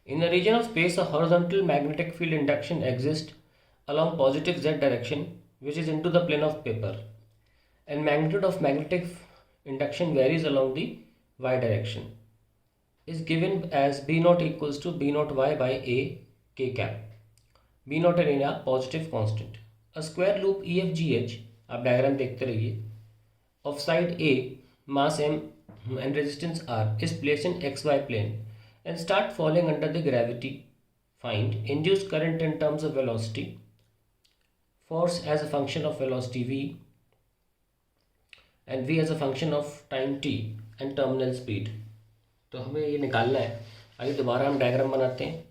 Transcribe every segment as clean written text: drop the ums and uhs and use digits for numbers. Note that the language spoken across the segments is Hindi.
In a region of space, a horizontal magnetic field induction exists along positive z direction, which is into the plane of paper, and magnitude of magnetic induction varies along the y direction. Is given as b naught equals to b naught y by a k cap. B naught area positive constant. A square loop EFGH, आप डायग्राम देखते रहिए, of side A, mass m and resistance R is placed in xy plane and start falling under the gravity. Find induced current in terms of velocity, force as a function of velocity v, and v as a function of time t and terminal speed. तो हमें ये निकालना है. आइए दोबारा हम डायग्राम बनाते हैं.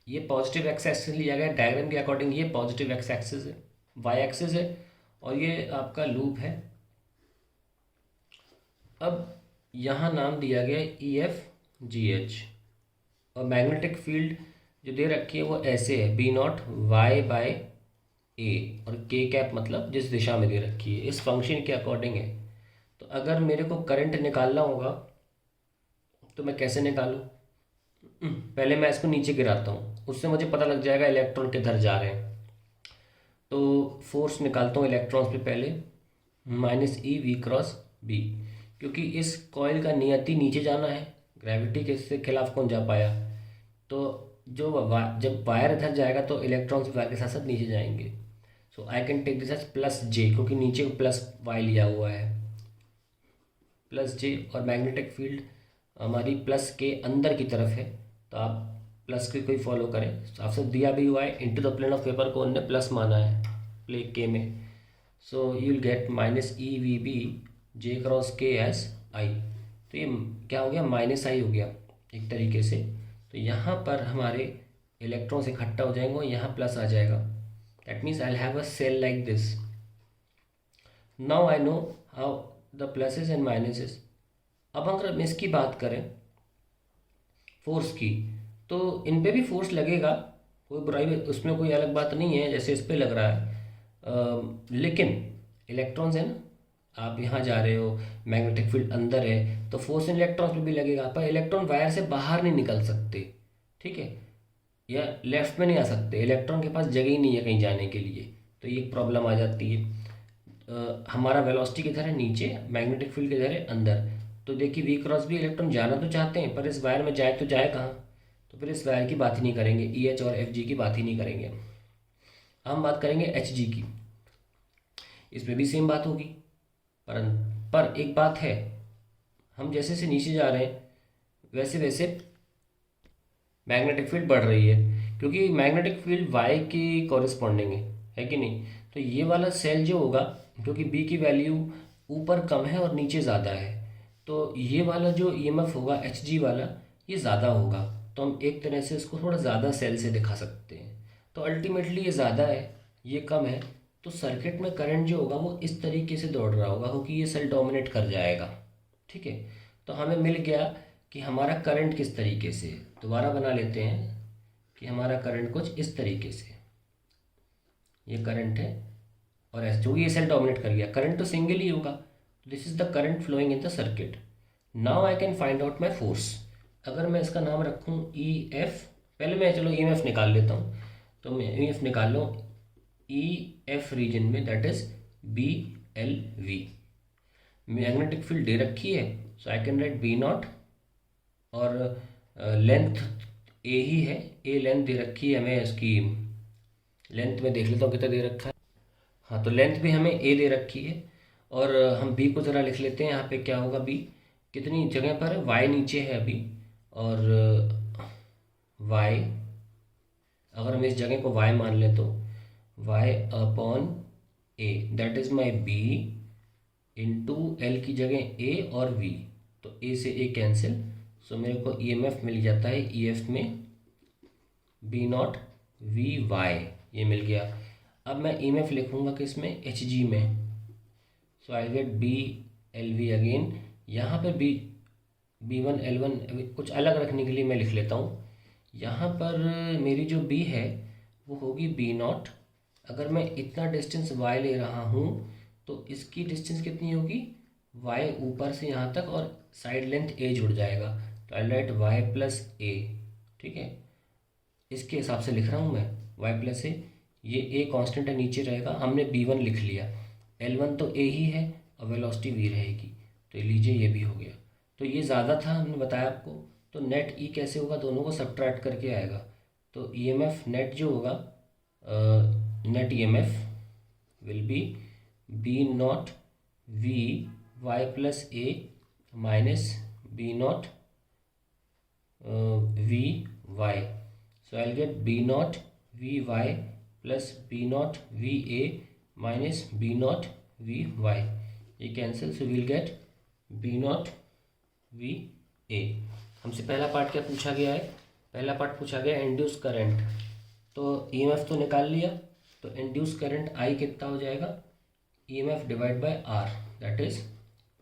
ये पॉजिटिव एक्स एक्सिस लिया गया डायग्राम के अकॉर्डिंग. ये पॉजिटिव एक्स एक्सिस है, वाई एक्सिस है, और ये आपका लूप है. अब यहाँ नाम दिया गया ई एफ जी एच, और मैग्नेटिक फील्ड जो दे रखी है वो ऐसे है, बी नॉट वाई बाय ए, और के कैप मतलब जिस दिशा में दे रखी है इस फंक्शन के अकॉर्डिंग है. तो अगर मेरे को करंट निकालना होगा तो मैं कैसे निकालूं? पहले मैं इसको नीचे गिराता हूँ, उससे मुझे पता लग जाएगा इलेक्ट्रॉन किधर जा रहे हैं. तो फोर्स निकालता हूँ इलेक्ट्रॉन्स पे पहले, minus e v cross B, क्योंकि इस कॉइल का नियति नीचे जाना है, ग्रेविटी के इससे खिलाफ कौन जा पाया. तो जब वायर इधर जाएगा तो इलेक्ट्रॉन्स वायर के साथ साथ नीचे जाएंगे. So I can take this as plus J, क्योंकि नीचे प्लस वाई लिया हुआ है, प्लस जे. और मैग्नेटिक फील्ड हमारी प्लस के अंदर की तरफ है, तो आप प्लस के कोई फॉलो करें. आपसे दिया भी हुआ है into the plane of paper को उनने प्लस माना है प्ले के में. So you will get minus e v B j cross k is i. तो ये क्या हो गया, माइनस आई हो गया एक तरीके से. तो यहाँ पर हमारे इलेक्ट्रॉन्स इकट्ठा हो जाएंगे और यहाँ प्लस आ जाएगा. That means I have a cell like this. Now I know how the pluses and minuses. अब अगर हम इसकी बात करें फोर्स की, तो इन पे भी फोर्स लगेगा, कोई बुराई उसमें कोई अलग बात नहीं है, जैसे इस पे लग रहा है. लेकिन इलेक्ट्रॉन्स है ना, आप यहाँ जा रहे हो, मैग्नेटिक फील्ड अंदर है, तो फोर्स इन इलेक्ट्रॉन्स पे भी लगेगा. पर इलेक्ट्रॉन वायर से बाहर नहीं निकल सकते, ठीक है, या लेफ्ट में नहीं आ सकते, इलेक्ट्रॉन के पास जगह ही नहीं है कहीं जाने के लिए. तो ये एक प्रॉब्लम आ जाती है. हमारा वेलोसिटी किधर है, नीचे, मैग्नेटिक फील्ड किधर है, अंदर. तो देखिए वी क्रॉस भी इलेक्ट्रॉन जाना तो चाहते हैं, पर इस वायर में जाए तो जाए कहाँ. तो फिर इस वायर की बात ही नहीं करेंगे, ई एच और एफ जी की बात ही नहीं करेंगे. हम बात करेंगे एच जी की. इसमें भी सेम बात होगी, पर एक बात है, हम जैसे से नीचे जा रहे हैं वैसे वैसे मैग्नेटिक फील्ड बढ़ रही है, क्योंकि मैग्नेटिक फील्ड वाई की कॉरेस्पॉन्डिंग है कि नहीं. तो ये वाला सेल जो होगा, क्योंकि बी की वैल्यू ऊपर कम है और नीचे ज़्यादा है, तो ये वाला जो ईएमएफ होगा एच जी वाला, ये ज़्यादा होगा. तो हम एक तरह से इसको थोड़ा ज़्यादा सेल से दिखा सकते हैं. तो अल्टीमेटली ये ज़्यादा है, ये कम है, तो सर्किट में करंट जो होगा वो इस तरीके से दौड़ रहा होगा, क्योंकि ये सेल डोमिनेट कर जाएगा. ठीक है, तो हमें मिल गया कि हमारा करंट किस तरीके से. दोबारा बना लेते हैं कि हमारा करंट कुछ इस तरीके से, ये करंट है, और ऐसे जो ये सेल डोमिनेट कर गया, करंट तो सिंगल ही होगा. This is the current flowing in the circuit. Now I can find out my force. अगर मैं इसका नाम रखूँ ई एफ, पहले मैं चलो ई एम एफ निकाल लेता हूँ. तो मैं ई एफ निकाल लूँ ई एफ रीजन में, that is B L V. Magnetic field दे रखी है, so I can write B naught, और लेंथ ए ही है, ए लेंथ दे रखी है हमें. इसकी लेंथ में देख लेता हूँ कितना दे रखा है. हाँ, तो लेंथ भी हमें ए दे रखी है. और हम बी को ज़रा लिख लेते हैं. यहाँ पे क्या होगा, बी कितनी जगह पर है, वाई नीचे है अभी, और वाई, अगर हम इस जगह को वाई मान लें तो y upon a, that is my B, into l की जगह ए और वी, तो ए से ए कैंसिल. सो मेरे को ईएमएफ मिल जाता है ई एफ में बी नॉट वी वाई, ये मिल गया. अब मैं ईएमएफ लिखूँगा कि इसमें एच जी में, so I get B L V again. यहाँ पर बी वन एल वन कुछ अलग रखने के लिए मैं लिख लेता हूँ. यहाँ पर मेरी जो बी है वो होगी बी नॉट. अगर मैं इतना डिस्टेंस वाई ले रहा हूँ तो इसकी डिस्टेंस कितनी होगी, वाई ऊपर से यहाँ तक और साइड लेंथ ए जुड़ जाएगा, तो आई राइट वाई प्लस ए। ठीक है, इसके हिसाब से लिख रहा हूँ मैं, वाई प्लस ए, ये ए कांस्टेंट है नीचे रहेगा, हमने b1 लिख लिया, l1 तो a ही है और वेलोसिटी v रहेगी, तो लीजिए ये भी हो गया। तो ये ज़्यादा था, हमने बताया आपको। तो नेट ई कैसे होगा, दोनों को सब्ट्रैक्ट करके आएगा, तो ईएमएफ नेट जो होगा, net EMF will be B naught v y plus A minus B naught v y. So I'll get B naught Vy plus B naught Va minus B naught Vy. ये cancel, so we'll get B naught Va। हमसे पहला पार्ट क्या पूछा गया है, पहला पार्ट पूछा गया इंड्यूस करंट, तो EMF तो निकाल लिया, तो इंड्यूस करंट I कितना हो जाएगा, EMF divide by R, that is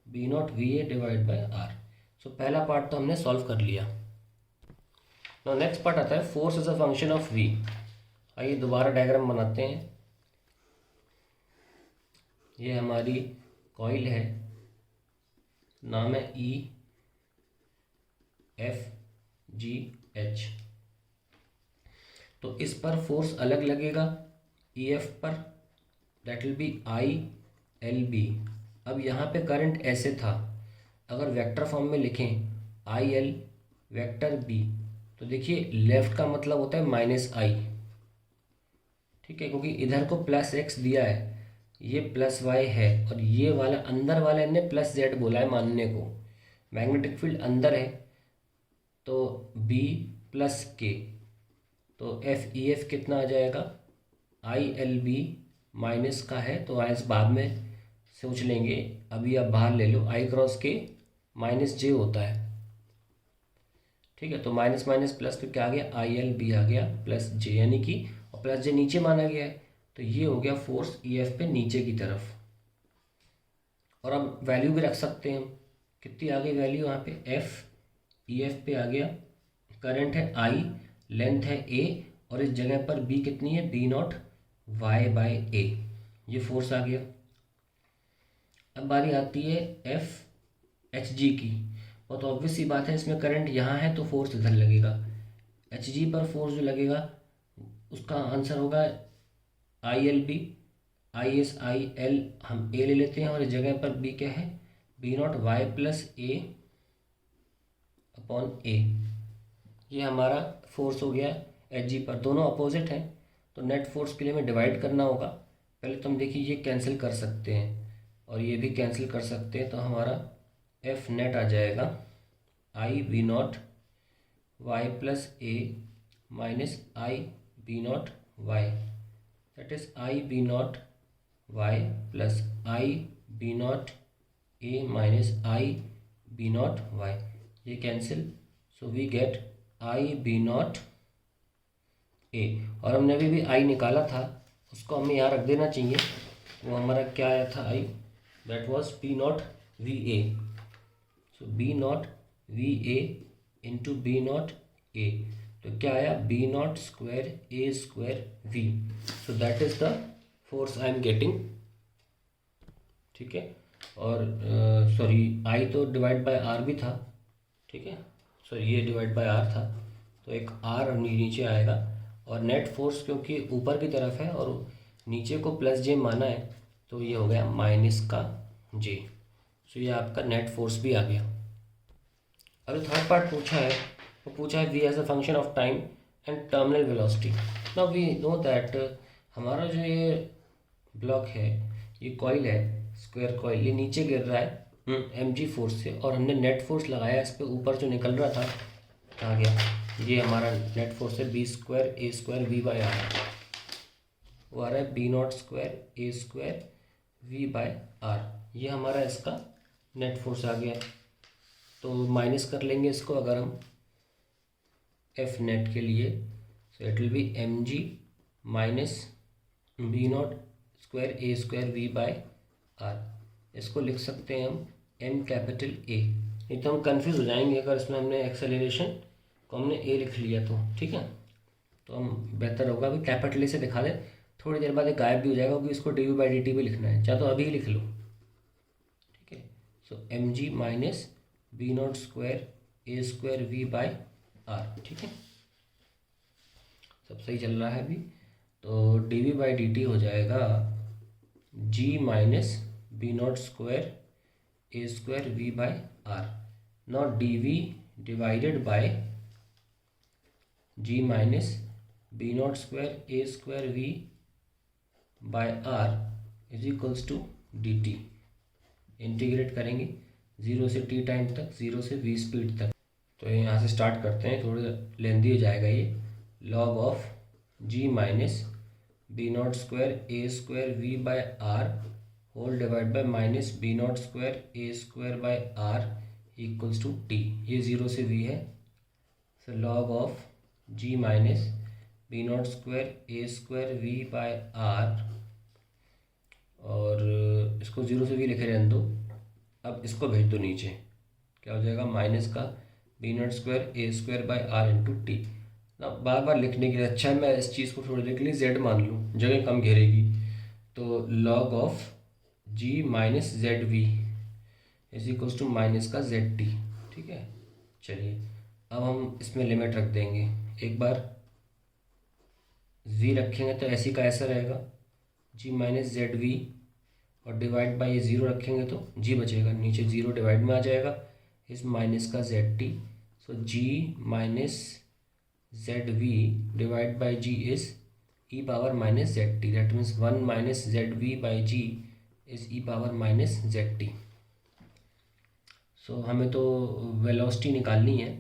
B naught Va divide by R। सो पहला पार्ट तो हमने सॉल्व कर लिया। नाउ नेक्स्ट पार्ट आता है force is a function of v. आइए दोबारा डायग्राम बनाते हैं। ये हमारी कॉइल है, नाम है ई एफ जी एच। तो इस पर फोर्स अलग लगेगा ई एफ पर, that will be I l B. अब यहाँ पे करंट ऐसे था, अगर वेक्टर फॉर्म में लिखें आई एल वेक्टर बी, तो देखिए लेफ्ट का मतलब होता है माइनस आई, ठीक है, क्योंकि इधर को प्लस एक्स दिया है, ये प्लस वाई है, और ये वाला अंदर वाले ने प्लस जेड बोला है मानने को, मैग्नेटिक फील्ड अंदर है, तो बी प्लस के, तो एफ ई एफ कितना आ जाएगा, आई एल बी माइनस का है तो आई बाद में सोच लेंगे, अभी आप बाहर ले लो, आई क्रॉस के माइनस जे होता है, ठीक है, तो माइनस माइनस प्लस, तो क्या आ गया, आई एल बी आ गया प्लस जे, यानी कि और प्लस जे नीचे माना गया है, तो ये हो गया फोर्स ई एफ पे नीचे की तरफ। और अब वैल्यू भी रख सकते हैं हम, कितनी आ गई वैल्यू यहाँ पे, एफ ई एफ पे आ गया, करंट है आई, लेंथ है ए, और इस जगह पर बी कितनी है, बी नॉट वाई बाय ए, ये फोर्स आ गया। अब बारी आती है एफ एच जी की, बहुत ऑब्वियस सी बात है, इसमें करंट यहाँ है तो फोर्स इधर लगेगा, एच जी पर फोर्स जो लगेगा उसका आंसर होगा I l B, I is I l हम ए ले लेते हैं, और इस जगह पर बी क्या है, B naught Y plus A upon A, ये हमारा फोर्स हो गया एच जी पर, दोनों अपोजिट हैं, तो नेट फोर्स के लिए हमें डिवाइड करना होगा। पहले तो हम देखिए ये कैंसिल कर सकते हैं और ये भी कैंसिल कर सकते हैं, तो हमारा एफ नेट आ जाएगा I B naught Y plus A minus I B naught Y, that is I B naught Y plus I B naught A minus I B naught Y, ये cancel, so we get I B naught A, और हमने अभी भी आई निकाला था उसको हमें यहाँ रख देना चाहिए, वो हमारा क्या आया था I, that was B naught V A, so B naught V A into B naught A, तो क्या आया, B naught square A square V, so that is the force I am getting, ठीक है। और सॉरी आई तो डिवाइड बाय आर भी था, ठीक है, सॉरी ये डिवाइड बाय आर था, तो एक आर नीचे आएगा, और नेट फोर्स क्योंकि ऊपर की तरफ है और नीचे को प्लस जे माना है, तो ये हो गया माइनस का जे, सो ये आपका नेट फोर्स भी आ गया। अब थर्ड पार्ट पूछा है, वो पूछा है v as a function of time and terminal velocity. Now we know that हमारा जो ये ब्लॉक है, ये कॉइल है, स्क्वायर कॉइल, ये नीचे गिर रहा है एम जी फोर्स से, और हमने नेट फोर्स लगाया इस पर, ऊपर जो निकल रहा था आ गया, ये हमारा नेट फोर्स है B square A square we by r, वो आ रहा है B naught square A square we by r, ये हमारा इसका नेट फोर्स आ गया। तो माइनस कर लेंगे इसको अगर हम एफ नेट के लिए, so it will be m ji minus B naught square A square we by r, इसको लिख सकते हैं हम एम कैपिटल ए, नहीं तो हम कंफ्यूज हो जाएंगे अगर इसमें हमने एक्सेलरेशन को हमने ए लिख लिया तो, ठीक है, तो हम बेहतर होगा अभी कैपिटल ए से दिखा दें, थोड़ी देर बाद ये गायब भी हो जाएगा, क्योंकि इसको d we by D t भी लिखना है, चाहे तो अभी लिख लो, ठीक है। So M ji minus B naught square A square we by R. ठीक है, सब सही चल रहा है अभी। तो D we by D T हो जाएगा G minus B naught square A square we by R. Not D V divided by G minus B naught square A square we by R is equals to D T. Integrate करेंगे 0 से टी टाइम तक, 0 से वी स्पीड तक। तो यहाँ से स्टार्ट करते हैं, थोड़ा लेंदी हो जाएगा ये। Log of g minus B naught square A square we by r whole divide by minus B naught square A square by r equals to t. ये 0 से वी है। So log of g minus B naught square A square we by r, और इसको 0 से वी लिखे रहने दो। अब इसको भेज दो नीचे, क्या हो जाएगा माइनस का B naught square A square by R into T. बार बार लिखने के लिए अच्छा है मैं इस चीज़ को थोड़ी देर के लिए जेड मान लूँ, जगह कम घेरेगी। तो log of g minus Z v is equals to minus का जेड टी। ठीक है, चलिए अब हम इसमें लिमिट रख देंगे। एक बार v रखेंगे तो ऐसी का ऐसा रहेगा जी माइनस जेड वी, और डिवाइड बाई 0 रखेंगे तो जी बचेगा, नीचे 0 डिवाइड में आ जाएगा इस माइनस का Z T. So G minus Z V divide by G is E power minus Z T. That means 1 minus Z V by G is E power minus Z T. सो हमें तो वेलोसिटी निकालनी है।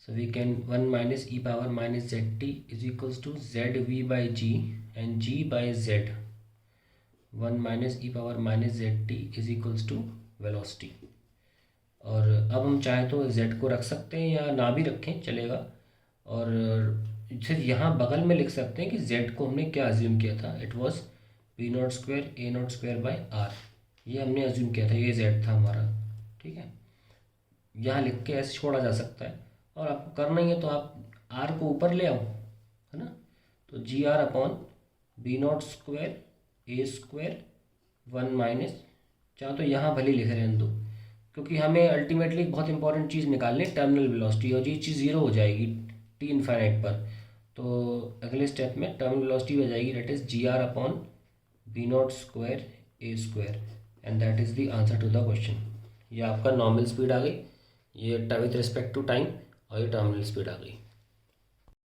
So we can 1 minus e power minus zt is equals to zv by g and g by z. 1 minus e power minus zt is equals to velocity. और अब हम चाहें तो z को रख सकते हैं या ना भी रखें चलेगा, और फिर यहाँ बगल में लिख सकते हैं कि z को हमने क्या अज्यूम किया था। It was B naught square a naught square by r, ये हमने अज्यूम किया था, ये z था हमारा। ठीक है, यहाँ लिख के ऐसे छोड़ा जा सकता है, और आपको करना ही है तो आप आर को ऊपर ले आओ, है ना। तो G are upon B naught square A square 1 minus, चाहो तो यहाँ भले लिखे रहने दो, क्योंकि हमें अल्टीमेटली बहुत इंपॉर्टेंट चीज़ निकालनी है टर्मिनल वेलोसिटी, और ये चीज़ 0 हो जाएगी टी इनफाइनाइट पर। तो अगले स्टेप में टर्मिनल वेलोसिटी हो जाएगी that is g are upon B naught square A square, and that is the answer to the question. ये आपका नॉर्मल स्पीड आ गई, ये विथ रिस्पेक्ट टू टाइम, और ये टर्मिनल स्पीड आ गई।